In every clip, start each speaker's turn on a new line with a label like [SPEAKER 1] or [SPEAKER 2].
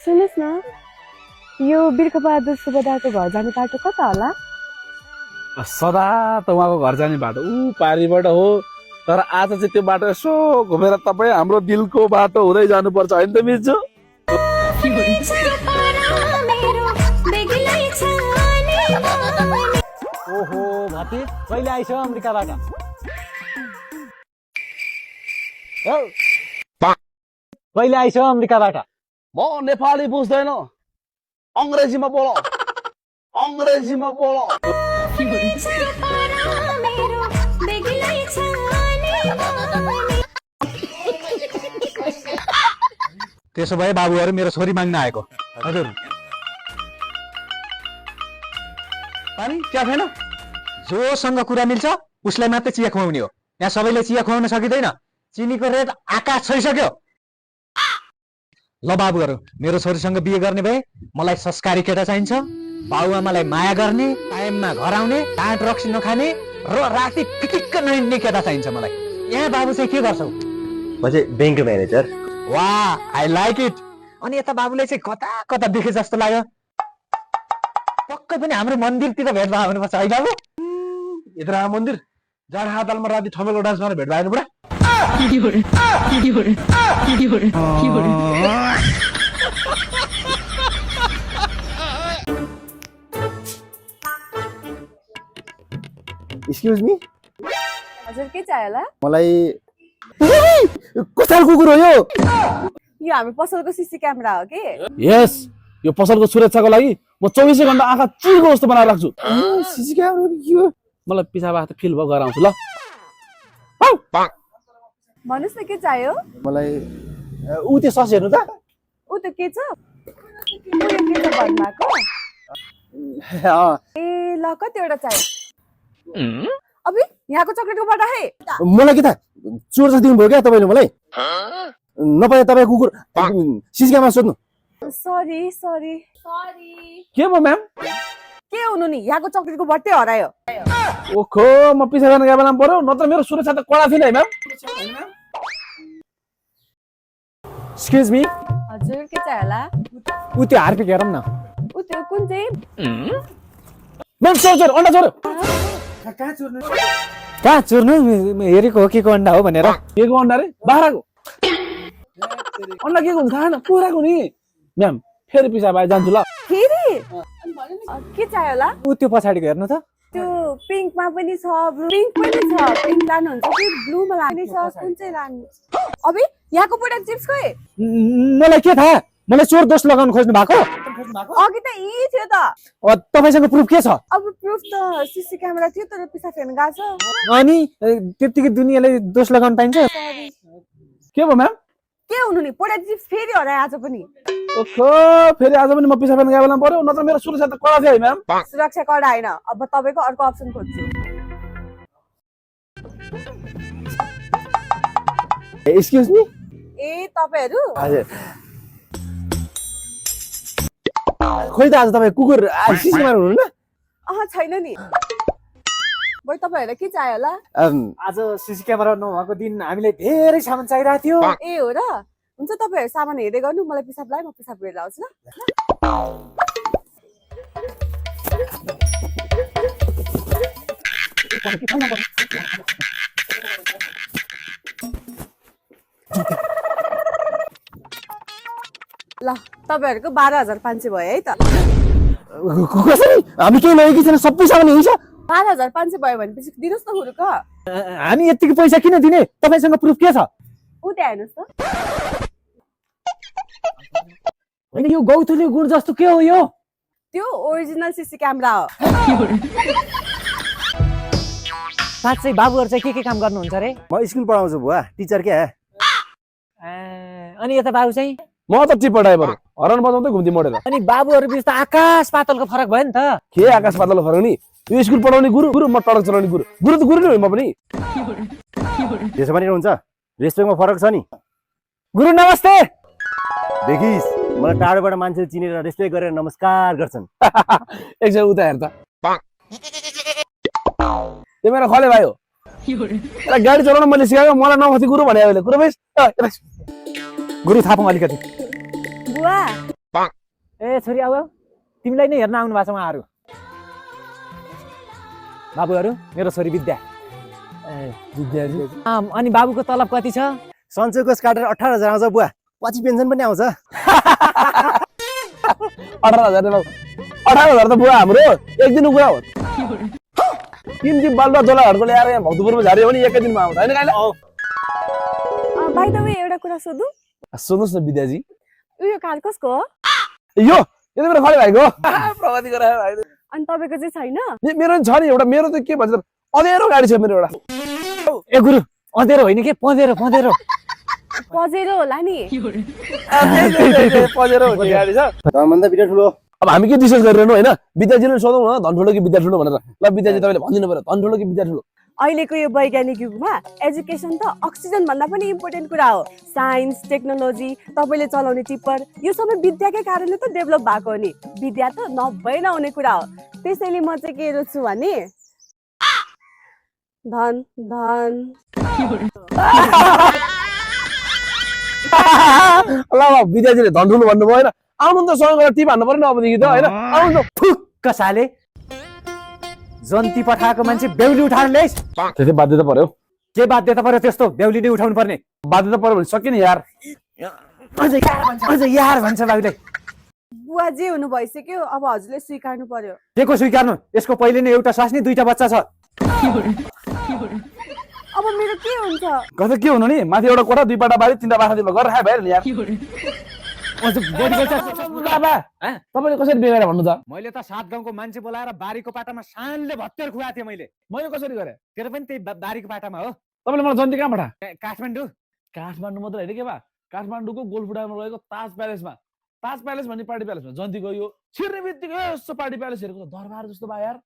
[SPEAKER 1] सुन्नुहोस् न, यो बिर्खबहादुर सुबेदारको घर जाने बाटो कता होला?
[SPEAKER 2] सदा त उहाँको घर जाने बाटो पारीबाट हो, तर आज चाहिँ त्यो बाटो यसो घुमेर तपाईँ हाम्रो दिलको बाटो हुँदै जानुपर्छ होइन त मिजु?
[SPEAKER 3] ओहो भाती कहिले आइसो अमेरिकाबाट? कहिले आइसो अमेरिकाबाट?
[SPEAKER 2] म नेपाली बुझ्दैन, अङ्ग्रेजीमा बोल, अङ्ग्रेजीमा बोल।
[SPEAKER 3] त्यसो भए बाबुहरू मेरो छोरी माग्न आएको। हजुर
[SPEAKER 2] पानी चिया छैन?
[SPEAKER 3] जोसँग कुरा मिल्छ उसलाई मात्रै चिया खुवाउने हो। यहाँ सबैले चिया खुवाउन सकिँदैन। चिनीको रेट आकाश छइसक्यो। ल बाबुहरू, मेरो छोरीसँग बिहे गर्ने भए मलाई संस्कारी केटा चाहिन्छ, बाबुआमालाई माया गर्ने, टाइममा घर आउने, डाँट रक्सी नखाने र राति पिटिक्क नहिँड्ने केटा चाहिन्छ मलाई। यहाँ बाबु चाहिँ के गर्छौ?
[SPEAKER 4] म चाहिँ बैंक म्यानेजर।
[SPEAKER 3] वाह, आई लाइक इट। अनि यता बाबुले चाहिँ कता कता देखे जस्तो लाग्यो। पक्कै पनि हाम्रो मन्दिरतिर भेटभाव हुनुपर्छ है बाबु?
[SPEAKER 2] यत्र मन्दिर जाडा हातलमा राति ठमेलको डान्स गरेर भेट भएन बुढा।
[SPEAKER 4] एक्सक्युज मी,
[SPEAKER 1] हजुर के चाहियो होला?
[SPEAKER 4] मलाई कस्तो कुकुर हो यो?
[SPEAKER 1] यो हाम्रो पसलको सीसी क्यामेरा हो के?
[SPEAKER 2] यस, यो पसलको सुरक्षाको लागि म 24 घण्टा आँखा चिर्को जस्तो बनाएर राख्छु।
[SPEAKER 4] सीसी क्यामेरा के हो?
[SPEAKER 2] मलाई पिछा बाख्त फिल भयो गएर आउँछु ल।
[SPEAKER 1] भन्नुहोस् न के चाहियो?
[SPEAKER 4] मलाई ऊ त्यो सस हेर्नु त।
[SPEAKER 1] ऊ त के छ? ऊ यो के छ भन्नुभएको? ए ल कतिवटा चाहियो? अबि यहाँको चक्लेटको बटा है।
[SPEAKER 4] मलाई के थाहा, चोर जस्तो दिनुभयो क्या तपाईँले मलाई? नपाए तपाईँ कुकुर सीसी क्यामेरा सोध्नु।
[SPEAKER 1] Sorry sorry sorry.
[SPEAKER 2] के भयो म्याम?
[SPEAKER 1] के हुनु नि, यहाँको चक्लेटको बट्टै हरायो।
[SPEAKER 2] ओखो, म पिछा गर्न गए बेला पर्यो, नत्र मेरो सुरक्षा त कडा थिएन है म्याम।
[SPEAKER 4] एक्सक्युज मी,
[SPEAKER 1] हजुर के चाहियो होला?
[SPEAKER 4] ऊ त्यो हार्पिक हेरौँ न।
[SPEAKER 1] ऊ त्यो कुन चाहिँ?
[SPEAKER 2] म्याम चोर चोर अन्डा चोर।
[SPEAKER 4] कहाँ चोर्नु? हेरेको हो के को अन्डा हो भनेर।
[SPEAKER 2] के को अन्डा रे? बाख्राको अन्डा के को हुन्छ थाहा छैन, कुखुराको नि। म्याम फेरि पिछा भए जान्छु ल।
[SPEAKER 1] फेरि के चाहियो होला?
[SPEAKER 4] ऊ त्यो पछाडिको हेर्नु त।
[SPEAKER 1] त्यो पिङ्कमा पनि छ, पिङ्क पनि छ। पिङ्क लानुहुन्छ कि ब्लूमा लाने छ? कुन चाहिँ लानु? अबि यहाँको पोटेटो चिप्स खोइ?
[SPEAKER 4] मलाई के थाहा, मलाई चोर दोष लगाउनु खोज्नु भएको?
[SPEAKER 1] अघि त यी थियो त।
[SPEAKER 4] तपाईँसँग प्रुफ के छ?
[SPEAKER 1] अब प्रुफ त सीसी क्यामेरा थियो तर पिसा फेर्न गएको छ।
[SPEAKER 4] अनि त्यतिकै दुनियाँले दोष लगाउन पाइन्छ?
[SPEAKER 2] के भयो म्याम?
[SPEAKER 1] के हुनु नि, पोटेटो चिप्स फेरि हरायो आज पनि।
[SPEAKER 2] ओखो, फेरि आज पनि म पिछा फेर्न गए बेला पर्यो, नत्र मेरो सुरक्षा त कडा थियो है म्याम।
[SPEAKER 1] सुरक्षा कडा होइन, अब तपाईँको अर्को अप्सन खोज्छु।
[SPEAKER 4] Excuse me.
[SPEAKER 1] ए तपाईँहरू
[SPEAKER 4] हजुर, खोइ त आज तपाईँ कुकुर सीसी क्यामेरा हुनुहुन्न?
[SPEAKER 1] छैन नि। बरु तपाईँहरूलाई के चाहियो होला?
[SPEAKER 4] आज सीसी क्यामेरा नभएको दिन हामीलाई धेरै सामान चाहिरहेको थियो।
[SPEAKER 1] ए हो र? हुन्छ तपाईँहरू सामान हेर्दै गर्नु, मलाई पिसाब लाग्यो, म पिसाब गरेर आउँछु ल। ल तपाईँहरूको 12,500 भयो है त।
[SPEAKER 4] कसरी? हामी केही लगेकी छैन, सबै सामान यही छ।
[SPEAKER 1] 12,500 भयो भनेपछि दिनुहोस् न हुरुक।
[SPEAKER 4] हामी यतिको पैसा किन दिने? तपाईँसँग प्रुफ के छ?
[SPEAKER 1] ऊ त्यहाँ हेर्नुहोस् त।
[SPEAKER 4] होइन, यो गौथुले गुण जस्तो के हो यो?
[SPEAKER 1] त्यो ओरिजिनल सीसी क्यामेरा हो।
[SPEAKER 3] साँच्चै बाबुहरू चाहिँ के काम गर्नुहुन्छ रे?
[SPEAKER 4] म स्कुल पढाउँछु बुवा, टिचर क्या।
[SPEAKER 3] अनि यता बाबु चाहिँ?
[SPEAKER 2] म त टिप्पो ड्राइभर, हरन बजाउँदै घुम्ती मोडेर।
[SPEAKER 3] अनि बाबुहरू बिच त आकाश पातलको फरक भयो नि त।
[SPEAKER 2] के आकाश पातलको फरक नि? यो स्कुल पढाउने गुरु, म टडक चलाउने गुरु। गुरु त गुरु नै हो म पनि।
[SPEAKER 4] त्यसो पनि हुन्छ, रेस्पेक्टमा फरक छ नि।
[SPEAKER 3] गुरु नमस्ते।
[SPEAKER 4] देखिस्, मलाई टाढोबाट मान्छेले चिनेर रेस्पेक्ट गरेर नमस्कार गर्छन्।
[SPEAKER 2] एकछिन उता हेर त। त्यो मेरो खले भाइ हो। गाडी चलाउन मैले सिकाएको, मलाई नमस्ते गुरु भने अहिले कुरो बुझ्छ?
[SPEAKER 4] गुरु थापौँ अलिकति।
[SPEAKER 1] बुवा
[SPEAKER 3] ए छोरी आऊ तिमीलाई नै हेर्न आउनु भएको छ उहाँहरू बाबुहरू मेरो छोरी विद्या अनि बाबुको तलब कति छ
[SPEAKER 4] सञ्चय कोष काटेर 18,000 आउँछ बुवा पछि पेन्सन पनि आउँछ
[SPEAKER 2] 18,000 18,000 त बुवा हाम्रो एक दिनको कुरा हो 3 दिन बालुवा जोलाहरूको ल्याएर यहाँ भक्तपुरमा झार्यो भने एकै दिनमा आउँछ हैन काइला
[SPEAKER 1] बाइ द वे एउटा कुरा सोधु
[SPEAKER 2] सुन्नुस् न विद्याजी
[SPEAKER 1] यो कार कसको हो
[SPEAKER 2] यो यति बेला खडे भाइको प्रगति गरायो भाइ
[SPEAKER 1] अनि तपाईको चाहिँ छैन
[SPEAKER 2] मेरो नि छ नि एउटा मेरो त के भन्छ अँधेरो गाडी छ मेरो एउटा
[SPEAKER 3] ए गुरु अँधेरो होइन के पँधेरो पँधेरो
[SPEAKER 1] पजेरो होला नि
[SPEAKER 2] पजेरो हुने गाडी छ
[SPEAKER 4] धनभन्दा बिटा ठुलो
[SPEAKER 2] अब हामी के डिस्कस गरिरहनु हैन विद्याजीले सोधौँ न धन ठुलो कि विद्या ठुलो भनेर ल विद्याजी तपाईले भनिदिनु पर्यो धन ठुलो कि विद्या ठुलो
[SPEAKER 1] अहिलेको यो वैज्ञानिक युगमा एजुकेसन त अक्सिजन भन्दा पनि इम्पोर्टेन्ट कुरा हो साइन्स टेक्नोलोजी तपाईले चलाउने टिप्पर यो सबै विद्याकै कारणले त डेभलप भएको हो नि विद्या त नभई नहुने कुरा हो त्यसैले म चाहिँ के रोज्छु भने धन धन
[SPEAKER 2] ल विद्याजीले धन ठुलो भन्नुभयो हैन आउनु त सँग गएर टिप हान्नु पर्यो नि अबदेखि त हैन आउनु त
[SPEAKER 3] फुक्क साले जन्ती पठाएको मान्छे बेहुली उठाएर ल्याइस्
[SPEAKER 2] त्यसै बाध्यता पर्यो
[SPEAKER 3] के बाध्यता पर्यो त्यस्तो बेहुली नै उठाउनु पर्ने
[SPEAKER 2] बाध्यता पर्यो भने सक्यो नि यार
[SPEAKER 3] अझ यार भन्छ बाबुले
[SPEAKER 1] बुवा जे हुनु भइसक्यो अब हजुरले स्वीकार्नु पर्यो
[SPEAKER 3] के को स्वीकार्नु यसको पहिले नै एउटा स्वास्नी दुईटा बच्चा छ
[SPEAKER 1] अब मेरो के हुन्छ
[SPEAKER 2] कस्तो के हुनु नि माथि एउटा कोठा दुई पाटा बारी तीनटा बाखा दिनु गरेर खाए भइहाल्यो नि यार बाबा तपाईले कसरी बेगाएर भन्नु त
[SPEAKER 3] मैले त 7 गाउँको मान्छे बोलाएर बारीको पाटामा सानले भत्तेर खुवाएको थिएँ मैले
[SPEAKER 2] कसरी गरे
[SPEAKER 3] तेरो पनि त्यही बारीको पाटामा हो
[SPEAKER 2] तपाईले मलाई जन्ती कहाँ पठा
[SPEAKER 3] काठमाडौँ
[SPEAKER 2] काठमाडौँ मात्र होइन के बा काठमाडौँको गोलफुडामा रहेको ताज प्यालेस भन्ने पार्टी प्यालेसमा जन्ती गयो छिर्ने बित्तिकै यस्तो पार्टी प्यालेस हेरेको त दरबार जस्तो बा यार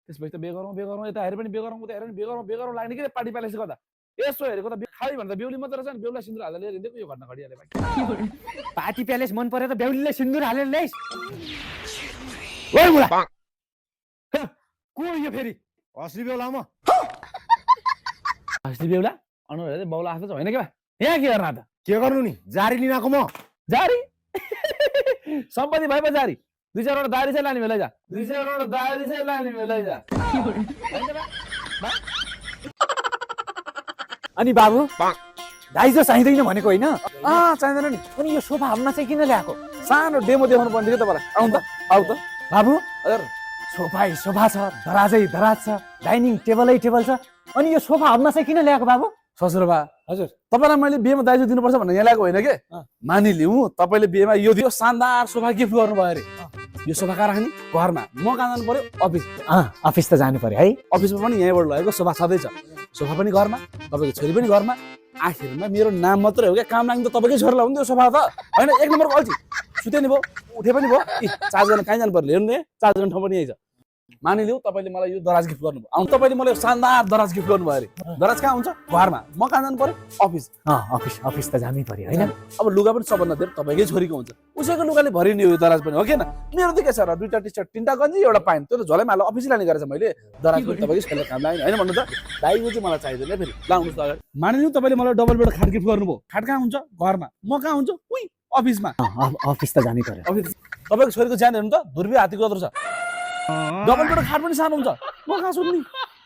[SPEAKER 2] त्यसपछि त बेगरौँ यता हेरे पनि बेगरौँ उता हेरे पनि बेगरौँ लाग्ने के पार्टी प्यालेस गर्दा यसो हेरेको त खाली भन्दा बेहुली मात्र रहेछ नि बेहुला सिन्दुर हालेर लिएर यो घटना घटिहाल्यो भाइ
[SPEAKER 3] पार्टी प्यालेस मन पर्यो त बेहुलीले सिन्दुर हालेर ल्याइस्
[SPEAKER 2] ओइ बुढा
[SPEAKER 3] को यो फेरि असली बेहुला म
[SPEAKER 2] असली बेहुला अनुहार हेर्दै बाउला आएको छ होइन के बा यहाँ के गर्न त
[SPEAKER 3] के गर्नु नि जारी लिन आएको म
[SPEAKER 2] जारी सम्पत्ति भएपछि जारी 2-4 वटा दारी चाहिँ लाने बेला जा 2-4 वटा दारी चाहिँ लाने बेला जा
[SPEAKER 3] अनि बाबु दाइजो चाहिँदैन भनेको होइन
[SPEAKER 2] चाहिँदैन नि
[SPEAKER 3] अनि यो सोफा हाम्न चाहिँ किन ल्याएको
[SPEAKER 2] सानो डेमो देखाउनु पर्ने थियो तपाईँलाई आउनु त आउ त
[SPEAKER 3] बाबु
[SPEAKER 2] हजुर
[SPEAKER 3] सोफा छ दराज छ डाइनिङ टेबल छ अनि यो सोफा हाम्न चाहिँ किन ल्याएको बाबु
[SPEAKER 2] ससुरबा
[SPEAKER 3] हजुर
[SPEAKER 2] तपाईँलाई मैले बिहेमा दाइजो दिनुपर्छ भनेर यहाँ ल्याएको होइन के मानिलिउँ तपाईँले बिहेमा यो शानदार सोफा गिफ्ट गर्नुभयो अरे यो सोफा कहाँ राख्ने घरमा म कहाँ जानु पर्यो
[SPEAKER 3] अफिस त जानु पर्यो है
[SPEAKER 2] अफिसमा पनि यहीँबाट लगेको सोफा छँदैछ सोफा पनि घरमा तपाईँको छोरी पनि घरमा आखिरमा मेरो नाम मात्रै हो क्या काम लाग्ने त तपाईँकै छोरीलाई हुन्थ्यो सोफा त होइन 1 नम्बरको अल्छी सुते नि भयो उठे पनि भयो चार्ज गर्न कहीँ जानु पर्यो हेर्नु चार्ज गर्ने ठाउँ पनि यही छ मानिलिउँ तपाईँले मलाई यो दराज गिफ्ट गर्नुभयो आउनु तपाईँले मलाई शानदार दराज गिफ्ट गर्नुभयो अरे दराज कहाँ हुन्छ घरमा म कहाँ जानु पर्यो
[SPEAKER 3] अफिस त जानै पर्यो होइन
[SPEAKER 2] अब लुगा पनि सबभन्दा धेरै तपाईँकै छोरीको हुन्छ उसैको लुगाले भरिने हो दराज पनि हो कि मेरो त के छ र 2टा टी-सर्ट 3टा गन्जी एउटा प्यान्ट त्यो त झोलामा हाल्नु अफिस लाने गरेछ मैले दराज पनि तपाईँकै छोरीले काम लाग्यो होइन भन्नु त दाइजो चाहिँ मलाई चाहिँदैन फेरि लाउनुहोस् त अगाडि मानिलिउँ तपाईँले मलाई डबल बेड खाट गिफ्ट गर्नुभयो खाट कहाँ हुन्छ घरमा म कहाँ हुन्छ उही अफिसमा
[SPEAKER 3] अफिस त जानै पर्यो
[SPEAKER 2] अफिस तपाईँको छोरीको ज्यान हेर्नु त धुर्बी हात्तीको जत्रो छ डबल बेड खाट पनि सानो हुन्छ म कहाँ सुन्ने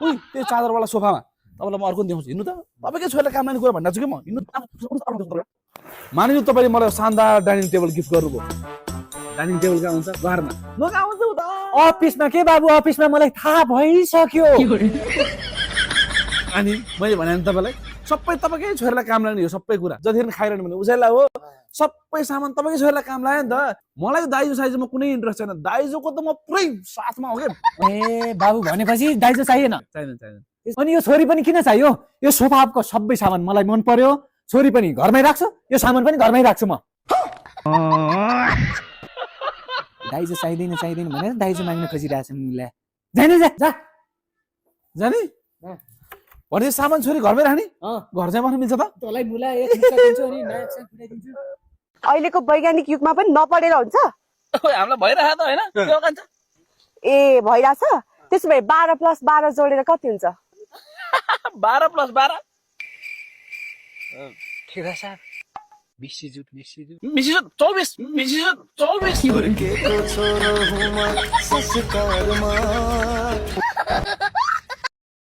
[SPEAKER 2] उही त्यो चादरवाला सोफामा तपाईँलाई म अर्को देखाउँछु हिँड्नु त तपाईँकै छोरीलाई काम लाग्ने कुरा भनिरहेको छु कि म हिँड्नु मानिलिउँ तपाईँले मलाई शानदार डाइनिङ टेबल गिफ्ट गर्नुभयो डाइनिङ टेबल कहाँ हुन्छ घरमा म कहाँ हुन्छ उता
[SPEAKER 3] अफिसमा के बाबु अफिसमा मलाई थाहा भइसक्यो
[SPEAKER 2] अनि मैले भने तपाईँलाई सबै तपाईँकै छोरीलाई काम लाग्ने हो सबै कुरा जतिखेर खाइरहनु भने उसैलाई हो सबै सामान तपाईँकै छोरीलाई काम लाग्यो नि त मलाई दाइजो साइजमा कुनै इन्ट्रेस्ट छैन दाइजोको त म पुरै साथमा हो क्या
[SPEAKER 3] ए बाबु भनेपछि दाइजो चाहिएन
[SPEAKER 2] चाहिँदैन
[SPEAKER 3] अनि यो छोरी पनि किन चाहियो यो सोफाको सबै सामान मलाई मन पर्यो छोरी पनि घरमै राख्छु यो सामान पनि घरमै राख्छु म दाइजो चाहिँदैन भनेर दाइजो माग्न खोजिरहेछ मुला जाने
[SPEAKER 2] जाने भने सामान छोरी घरमै राख्ने घर चाहिँ मात्र मिल्छ त
[SPEAKER 3] तँलाई मुला एक मुद्दा दिन्छु अनि नाक साक फुटाइदिन्छु
[SPEAKER 1] अहिलेको वैज्ञानिक युगमा पनि नपढेर हुन्छ
[SPEAKER 2] हामीलाई भइरहेको त होइन
[SPEAKER 1] ए भइरहेछ त्यसो भए 12 + 12 जोडेर कति हुन्छ
[SPEAKER 2] 12 + 12 मिसिजुट 24 मिसिजुट 24